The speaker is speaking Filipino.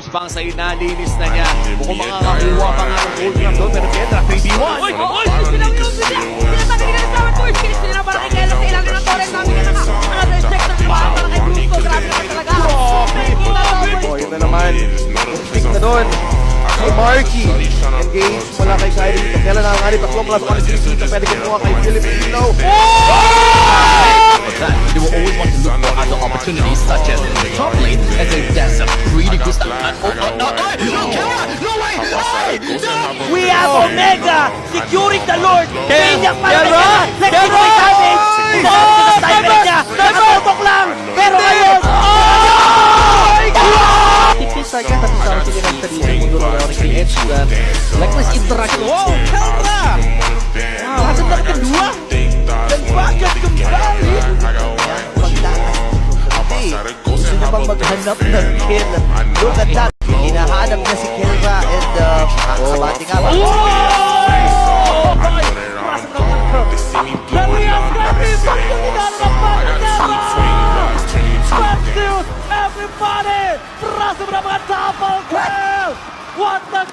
Bang sa inalinis na niya. Mukhang makakakuha pa nga ng gold from doon. Pero Kendra, 3v1. Oy! Sinang yung sila! Sinatagin nila sa amin, boys! Sila na parang kailan sa ilang ng Torres namin na another check ng paa para kay Brusco. Grabe naman talaga! Oh, yun na naman. Stick na doon. Si Marky. Engage mula kay Kyrie. Kailan nakakari. Tatlong class on the season. Pwede kumuha kay Filipino. They will always want to look for other opportunities, such as in the top lane, and then that's a pretty good start. No way! We have Omega securing the Lord! Pinyak para kay Kendra! Nag-giveaway damage! Sniper niya! Nakatutok lang! Pero ngayon! Tipis saja tapi kalau sini kan tadi mundur oleh orang create dan Legless interaction. Wow, Kendra! Wow, hasil dari kedua dan bagat kembali. Gusto bang maghanap ng kill? Look at that. Hinahanap niya si Kendra and kabati nga ba? Everybody! Prasa mendapatkan double kill! What the